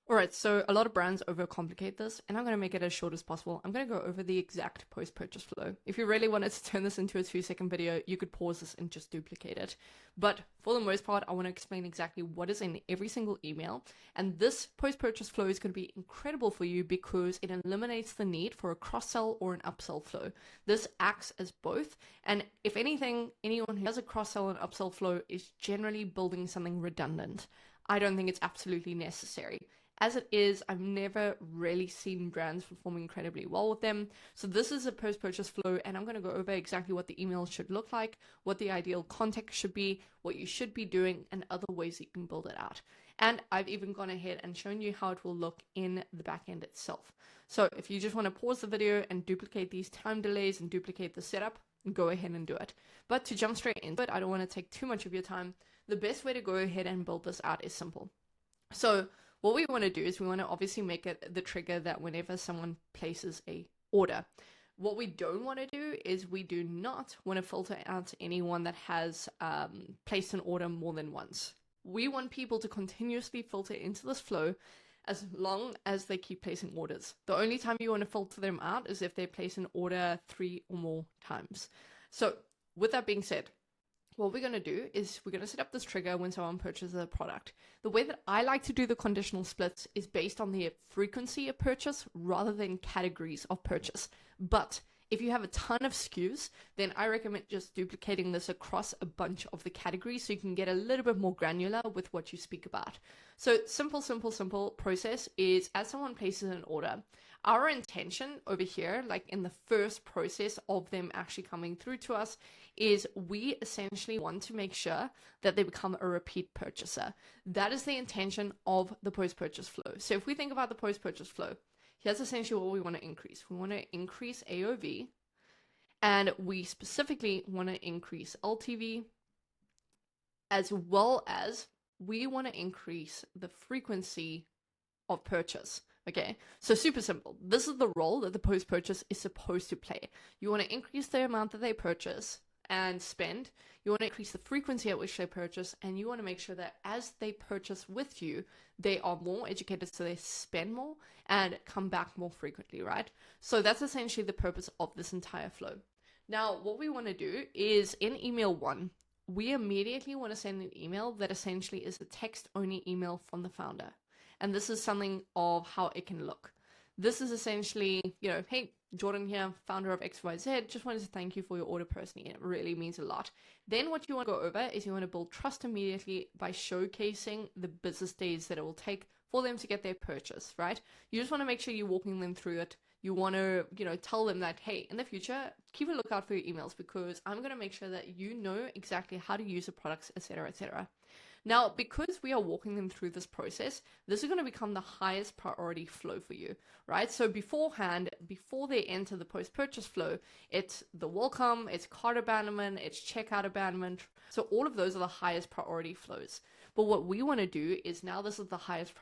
Alright, so a lot of brands overcomplicate this, and I'm going to make it as short as possible. I'm going to go over the exact post-purchase flow. If you really wanted to turn this into a 2-second video, you could pause this and just duplicate it. But for the most part, I want to explain exactly what is in every single email. And this post-purchase flow is going to be incredible for you because it eliminates the need for a cross-sell or an upsell flow. This acts as both. And if anything, anyone who has a cross-sell and upsell flow is generally building something redundant. I don't think it's absolutely necessary. As it is, I've never really seen brands perform incredibly well with them. So this is a post-purchase flow, and I'm going to go over exactly what the email should look like, what the ideal context should be, what you should be doing, and other ways that you can build it out. And I've even gone ahead and shown you how it will look in the backend itself. So if you just want to pause the video and duplicate these time delays and duplicate the setup, go ahead and do it. But to jump straight into it, I don't want to take too much of your time. The best way to go ahead and build this out is simple. So what we want to do is we want to obviously make it the trigger that whenever someone places a order. What we don't want to do is we do not want to filter out anyone that has placed an order more than once. We want people to continuously filter into this flow as long as they keep placing orders. The only time you want to filter them out is if they place an order 3 or more times. So with that being said, what we're going to do is we're going to set up this trigger when someone purchases a product. The way that I like to do the conditional splits is based on the frequency of purchase rather than categories of purchase. But if you have a ton of SKUs, then I recommend just duplicating this across a bunch of the categories so you can get a little bit more granular with what you speak about. So simple process is as someone places an order, our intention over here, like in the first process of them actually coming through to us, is we essentially want to make sure that they become a repeat purchaser. That is the intention of the post-purchase flow. So if we think about the post-purchase flow, here's essentially what we want to increase. We want to increase AOV, and we specifically want to increase LTV, as well as we want to increase the frequency of purchase. Okay, so super simple. This is the role that the post-purchase is supposed to play. You want to increase the amount that they purchase and spend. You want to increase the frequency at which they purchase, and you want to make sure that as they purchase with you, they are more educated, so they spend more and come back more frequently, right? So that's essentially the purpose of this entire flow. Now, what we want to do is in email 1, we immediately want to send an email that essentially is a text-only email from the founder. And this is something of how it can look. This is essentially, hey, Jordan here, founder of XYZ, just wanted to thank you for your order personally. It really means a lot. Then what you want to go over is you want to build trust immediately by showcasing the business days that it will take for them to get their purchase, right? You just want to make sure you're walking them through it. You want to, tell them that, hey, in the future, keep a lookout for your emails because I'm going to make sure that you know exactly how to use the products, etc., etc. Now, because we are walking them through this process, this is going to become the highest priority flow for you, right? So beforehand, before they enter the post-purchase flow, it's the welcome, it's cart abandonment, it's checkout abandonment. So all of those are the highest priority flows. But what we want to do is now this is the highest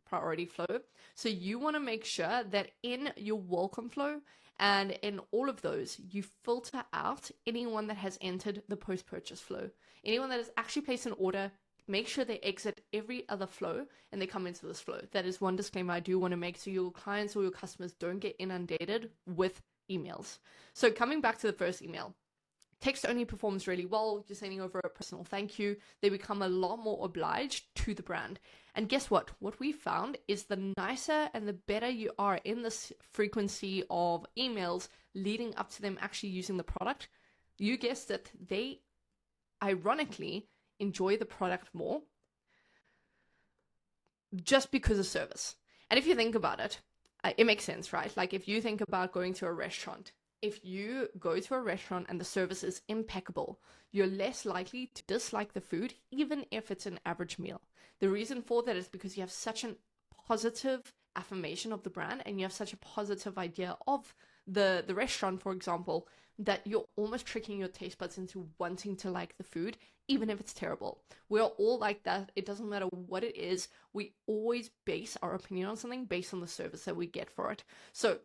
priority flow. So you want to make sure that in your welcome flow and in all of those, you filter out anyone that has entered the post-purchase flow. Anyone that has actually placed an order, make sure they exit every other flow and they come into this flow. That is one disclaimer I do want to make so your clients or your customers don't get inundated with emails. So coming back to the first email, text only performs really well. You're sending over a personal thank you. They become a lot more obliged to the brand. And guess what? What we found is the nicer and the better you are in this frequency of emails leading up to them actually using the product, you guessed it, they ironically enjoy the product more just because of service. And if you think about it, it makes sense, right? Like if you think about going to a restaurant, if you go to a restaurant and the service is impeccable, you're less likely to dislike the food, even if it's an average meal. The reason for that is because you have such a positive affirmation of the brand and you have such a positive idea of the restaurant, for example, that you're almost tricking your taste buds into wanting to like the food, even if it's terrible. We're all like that. It doesn't matter what it is. We always base our opinion on something based on the service that we get for it. So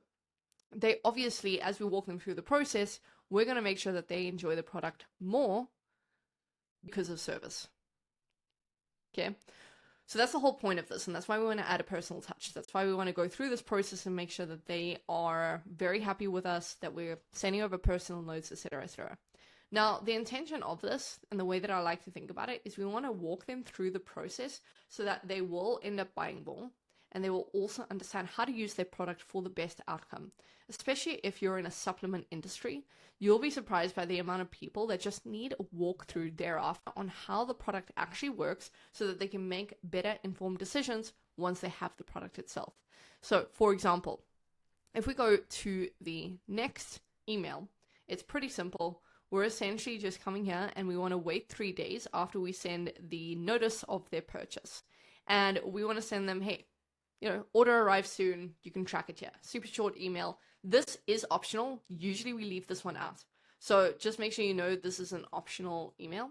they obviously, as we walk them through the process, we're going to make sure that they enjoy the product more because of service. Okay. So that's the whole point of this, and that's why we want to add a personal touch. That's why we want to go through this process and make sure that they are very happy with us, that we're sending over personal notes, etc., etc. Now, the intention of this, and the way that I like to think about it, is we want to walk them through the process so that they will end up buying more, and they will also understand how to use their product for the best outcome. Especially if you're in a supplement industry, you'll be surprised by the amount of people that just need a walkthrough thereafter on how the product actually works so that they can make better informed decisions once they have the product itself. So, for example, if we go to the next email, it's pretty simple. We're essentially just coming here and we want to wait 3 days after we send the notice of their purchase. And we want to send them, hey, order arrives soon, you can track it here. Super short email. This is optional. Usually we leave this one out. So just make sure you know this is an optional email.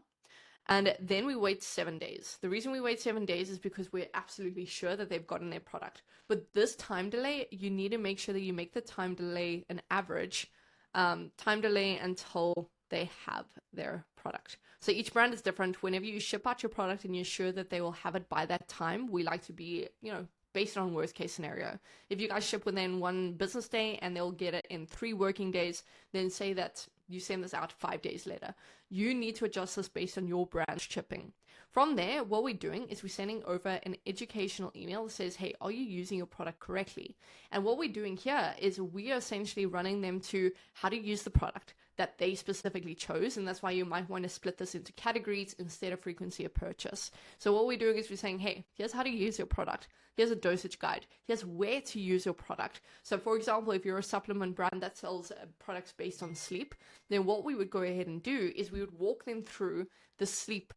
And then we wait 7 days. The reason we wait 7 days is because we're absolutely sure that they've gotten their product. But this time delay, you need to make sure that you make the time delay an average time delay until they have their product. So each brand is different. Whenever you ship out your product and you're sure that they will have it by that time, we like to be, based on worst case scenario. If you guys ship within 1 business day and they'll get it in 3 working days, then say that you send this out 5 days later. You need to adjust this based on your brand shipping. From there, what we're doing is we're sending over an educational email that says, hey, are you using your product correctly? And what we're doing here is we are essentially running them to how to use the product that they specifically chose. And that's why you might want to split this into categories instead of frequency of purchase. So what we're doing is we're saying, hey, here's how to use your product. Here's a dosage guide. Here's where to use your product. So for example, if you're a supplement brand that sells products based on sleep, then what we would go ahead and do is we would walk them through the sleep,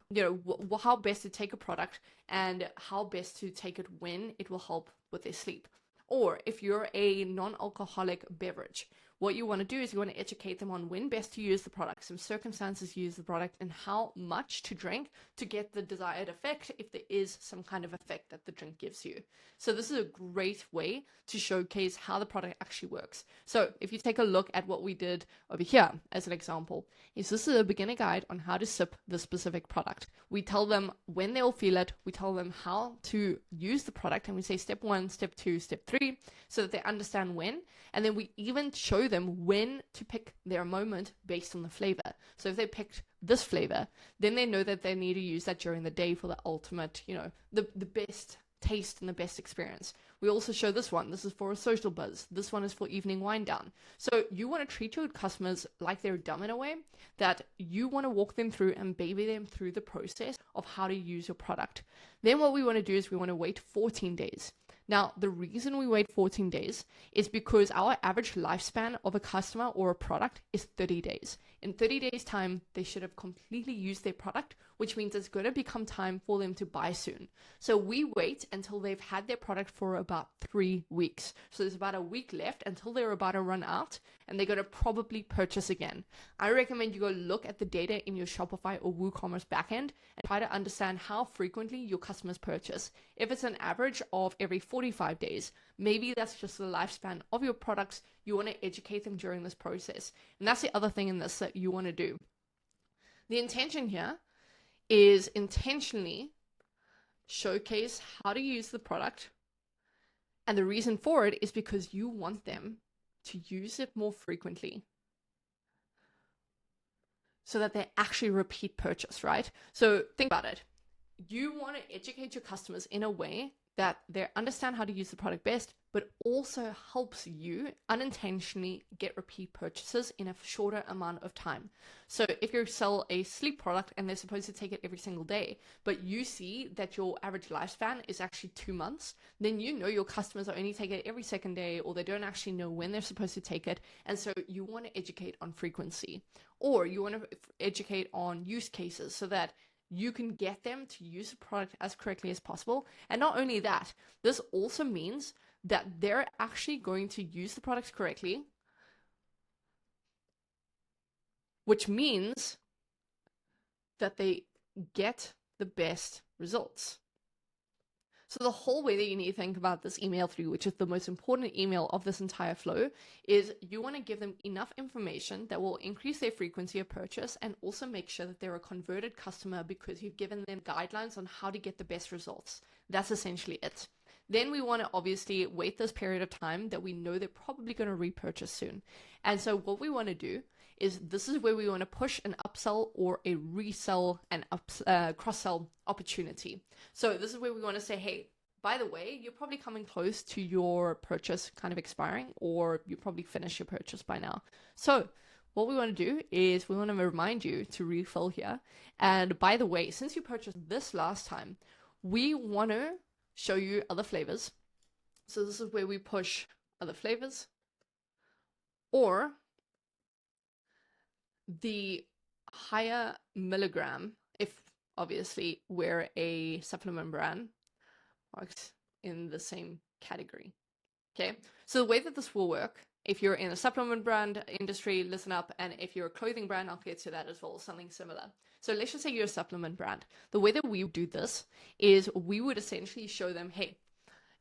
how best to take a product and how best to take it when it will help with their sleep. Or if you're a non-alcoholic beverage, what you want to do is you want to educate them on when best to use the product, some circumstances to use the product, and how much to drink to get the desired effect if there is some kind of effect that the drink gives you. So this is a great way to showcase how the product actually works. So if you take a look at what we did over here as an example, is this is a beginner guide on how to sip the specific product. We tell them when they'll feel it, we tell them how to use the product, and we say step 1, step 2, step 3, so that they understand when, and then we even show them when to pick their moment based on the flavor. So if they picked this flavor, then they know that they need to use that during the day for the ultimate, the best taste and the best experience. We also show this one. This is for a social buzz. This one is for evening wind down. So you want to treat your customers like they're dumb in a way that you want to walk them through and baby them through the process of how to use your product. Then what we want to do is we want to wait 14 days. Now, the reason we wait 14 days is because our average lifespan of a customer or a product is 30 days. In 30 days' time, they should have completely used their product, which means it's going to become time for them to buy soon. So we wait until they've had their product for about 3 weeks. So there's about a week left until they're about to run out, and they're going to probably purchase again. I recommend you go look at the data in your Shopify or WooCommerce backend and try to understand how frequently your customers purchase. If it's an average of every 45 days, maybe that's just the lifespan of your products. You want to educate them during this process. And that's the other thing in this that you want to do. The intention here is intentionally showcase how to use the product. And the reason for it is because you want them to use it more frequently so that they actually repeat purchase, right? So think about it. You want to educate your customers in a way that they understand how to use the product best, but also helps you unintentionally get repeat purchases in a shorter amount of time. So if you sell a sleep product and they're supposed to take it every single day, but you see that your average lifespan is actually 2 months, then you know your customers are only taking it every second day, or they don't actually know when they're supposed to take it. And so you want to educate on frequency, or you want to educate on use cases so that you can get them to use the product as correctly as possible. And not only that, this also means that they're actually going to use the products correctly, which means that they get the best results. So the whole way that you need to think about this email 3, which is the most important email of this entire flow, is you want to give them enough information that will increase their frequency of purchase and also make sure that they're a converted customer because you've given them guidelines on how to get the best results. That's essentially it. Then we want to obviously wait this period of time that we know they're probably going to repurchase soon. And so what we want to do is this is where we want to push an upsell or a resell and cross-sell opportunity. So this is where we want to say, hey, by the way, you're probably coming close to your purchase kind of expiring, or you probably finished your purchase by now. So what we want to do is we want to remind you to refill here. And by the way, since you purchased this last time, we want to show you other flavors. So this is where we push other flavors, or the higher milligram, if obviously we're a supplement brand, works in the same category. Okay, so the way that this will work, if you're in a supplement brand industry, listen up, and if you're a clothing brand, I'll get to that as well, something similar. So let's just say you're a supplement brand. The way that we do this is we would essentially show them, hey,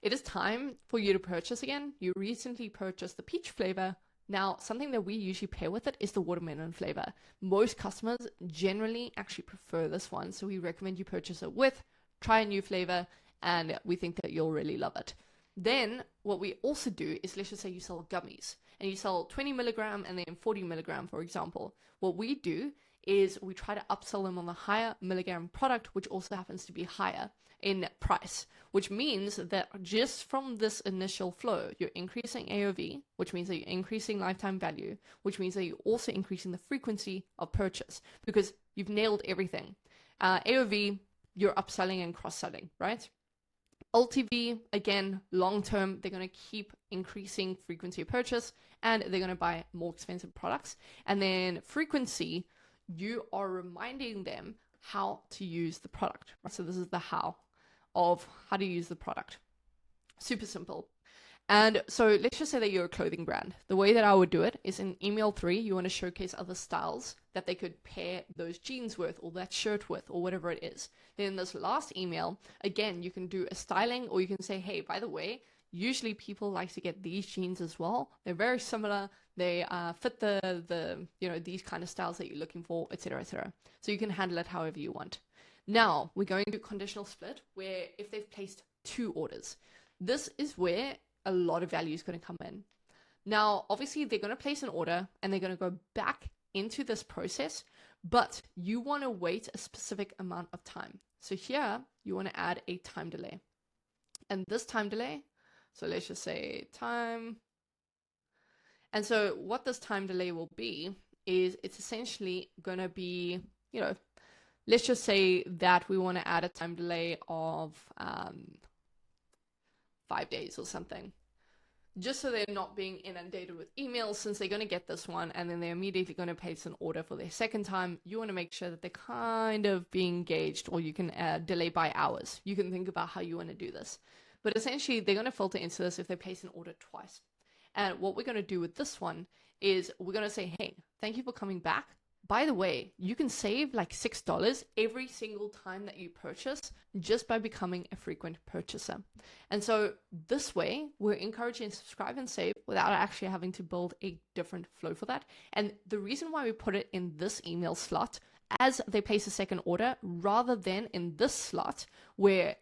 it is time for you to purchase again. You recently purchased the peach flavor. Now, something that we usually pair with it is the watermelon flavor. Most customers generally actually prefer this one, so we recommend you purchase it with, try a new flavor, and we think that you'll really love it. Then what we also do is, let's just say you sell gummies and you sell 20 milligram and then 40 milligram, for example. What we do is we try to upsell them on the higher milligram product, which also happens to be higher in price, which means that just from this initial flow, you're increasing AOV, which means that you're increasing lifetime value, which means that you're also increasing the frequency of purchase because you've nailed everything. AOV, you're upselling and cross-selling, right? LTV, again, long-term, they're going to keep increasing frequency of purchase and they're going to buy more expensive products. And then frequency, you are reminding them how to use the product. So this is the how of how to use the product. Super simple. And so let's just say that you're a clothing brand. The way that I would do it is in email 3, you want to showcase other styles that they could pair those jeans with or that shirt with or whatever it is. Then in this last email, again, you can do a styling, or you can say, hey, by the way, usually people like to get these jeans as well. They're very similar. They fit the these kind of styles that you're looking for, etc., etc. So you can handle it however you want. Now we're going to conditional split, where if they've placed 2 orders, this is where a lot of value is going to come in. Now, obviously, they're going to place an order and they're going to go back into this process, but you want to wait a specific amount of time. So here, you want to add a time delay. And this time delay, so let's just say time. And so what this time delay will be is it's essentially going to be, let's just say that we want to add a time delay of 5 days or something, just so they're not being inundated with emails, since they're going to get this one and then they're immediately going to place an order for their second time. You want to make sure that they're kind of being engaged, or you can delay by hours. You can think about how you want to do this. But essentially, they're going to filter into this if they place an order twice. And what we're going to do with this one is we're going to say, hey, thank you for coming back. By the way, you can save like $6 every single time that you purchase just by becoming a frequent purchaser. And so this way, we're encouraging subscribe and save without actually having to build a different flow for that. And the reason why we put it in this email slot as they place a second order, rather than in this slot where,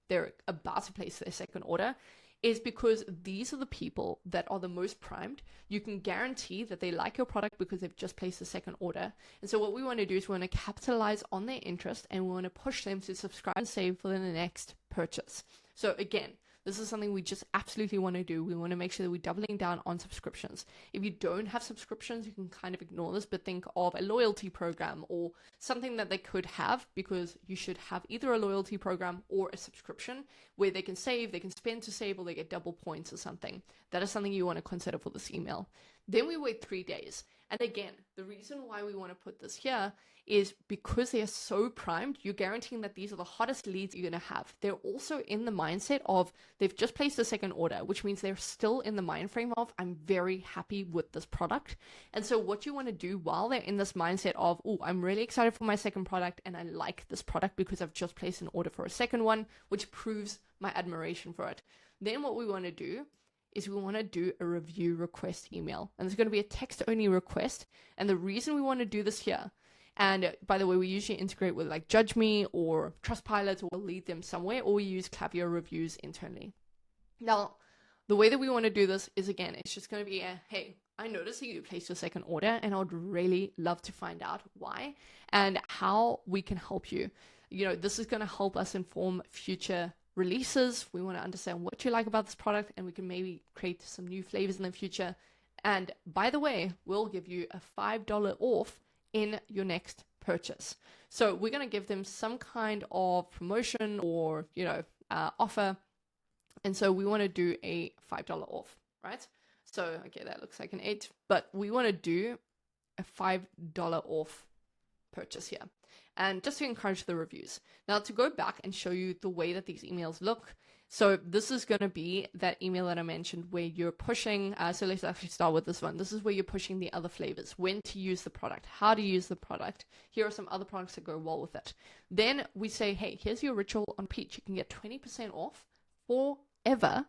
they're about to place their second order, is because these are the people that are the most primed. You can guarantee that they like your product because they've just placed a second order. And so what we want to do is we want to capitalize on their interest and we want to push them to subscribe and save for the next purchase. So again, this is something we just absolutely want to do. We want to make sure that we're doubling down on subscriptions. If you don't have subscriptions, you can kind of ignore this, but think of a loyalty program or something that they could have, because you should have either a loyalty program or a subscription where they can save, they can spend to save, or they get double points or something. That is something you want to consider for this email. Then we wait 3 days. And again, the reason why we want to put this here is because they're so primed, you're guaranteeing that these are the hottest leads you're going to have. They're also in the mindset of they've just placed a second order, which means they're still in the mind frame of I'm very happy with this product. And so what you want to do while they're in this mindset of, oh, I'm really excited for my second product and I like this product because I've just placed an order for a second one, which proves my admiration for it. Then what we want to do is we want to do a review request email. And it's going to be a text-only request. And the reason we want to do this here, and by the way, we usually integrate with like Judge Me or Trustpilot, or we'll lead them somewhere, or we use Klaviyo reviews internally. Now, the way that we want to do this is, again, it's just going to be a, hey, I noticed that you placed your second order and I would really love to find out why and how we can help you. You know, this is going to help us inform future releases. We want to understand what you like about this product, and we can maybe create some new flavors in the future. And by the way, we'll give you a $5 off in your next purchase. So we're going to give them some kind of promotion or, you know, offer. And so we want to do a $5 off, right? So, okay, that looks like an 8, but we want to do a $5 off purchase here. And just to encourage the reviews. Now, to go back and show you the way that these emails look. So this is going to be that email that I mentioned where you're pushing. So let's actually start with this one. This is where you're pushing the other flavors, when to use the product, how to use the product. Here are some other products that go well with it. Then we say, hey, here's your ritual on peach. You can get 20% off forever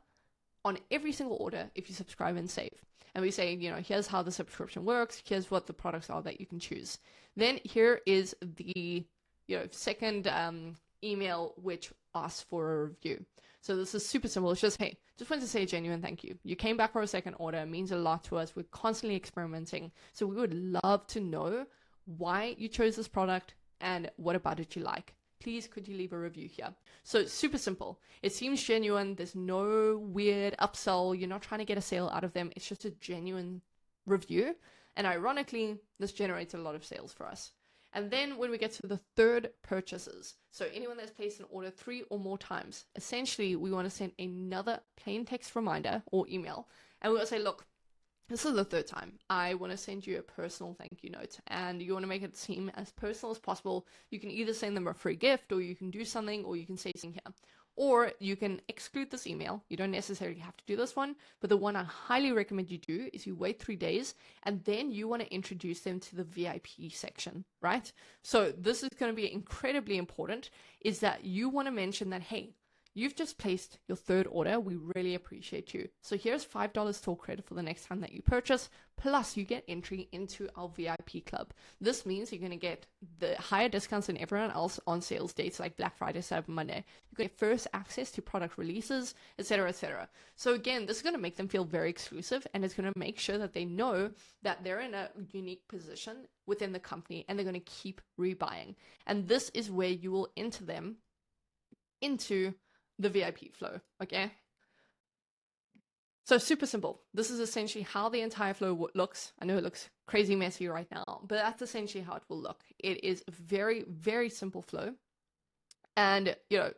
on every single order if you subscribe and save. And we say, you know, here's how the subscription works. Here's what the products are that you can choose. Then here is the, you know, second email, which asks for a review. So this is super simple. It's just, hey, just want to say a genuine thank you. You came back for a second order. It means a lot to us. We're constantly experimenting. So we would love to know why you chose this product and what about it you like. Please, could you leave a review here? So it's super simple. It seems genuine. There's no weird upsell. You're not trying to get a sale out of them. It's just a genuine review. And ironically, this generates a lot of sales for us. And then when we get to the third purchases, so anyone that's placed an order 3 or more times, essentially we want to send another plain text reminder or email. And we'll say, look, this is the third time. I want to send you a personal thank you note, and you want to make it seem as personal as possible. You can either send them a free gift, or you can do something, or you can say something here. Or you can exclude this email. You don't necessarily have to do this one, but the one I highly recommend you do is you wait 3 days, and then you want to introduce them to the VIP section, right? So this is going to be incredibly important, is that you want to mention that, hey, you've just placed your third order. We really appreciate you. So here's $5 store credit for the next time that you purchase, plus you get entry into our VIP club. This means you're going to get the higher discounts than everyone else on sales dates like Black Friday, Cyber Monday. You get first access to product releases, etc., etc. So again, this is going to make them feel very exclusive, and it's going to make sure that they know that they're in a unique position within the company, and they're going to keep rebuying. And this is where you will enter them into the VIP flow, okay? So super simple. This is essentially how the entire flow looks. I know it looks crazy messy right now, but that's essentially how it will look. It is a very, very simple flow. And, you know,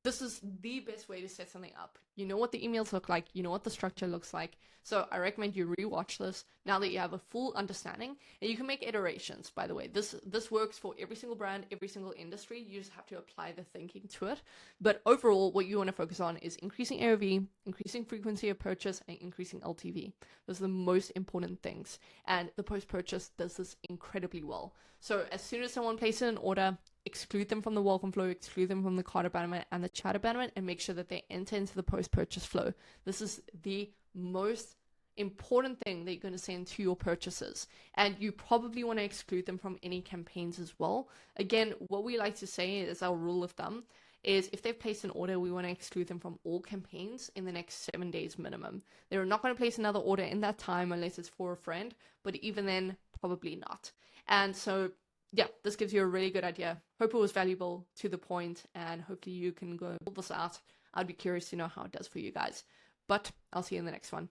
this is the best way to set something up. You know what the emails look like. You know what the structure looks like. So I recommend you rewatch this now that you have a full understanding. And you can make iterations, by the way. This works for every single brand, every single industry. You just have to apply the thinking to it. But overall, what you want to focus on is increasing AOV, increasing frequency of purchase, and increasing LTV. Those are the most important things. And the post-purchase does this incredibly well. So as soon as someone places an order, exclude them from the welcome flow, exclude them from the cart abandonment and the chat abandonment, and make sure that they enter into the post-purchase flow. This is the most important thing that you're going to send to your purchases. And you probably want to exclude them from any campaigns as well. Again, what we like to say is our rule of thumb is if they've placed an order, we want to exclude them from all campaigns in the next 7 days minimum. They're not going to place another order in that time unless it's for a friend, but even then, probably not. And so yeah, this gives you a really good idea. Hope it was valuable, to the point, and hopefully you can go pull this out. I'd be curious to know how it does for you guys. But I'll see you in the next one.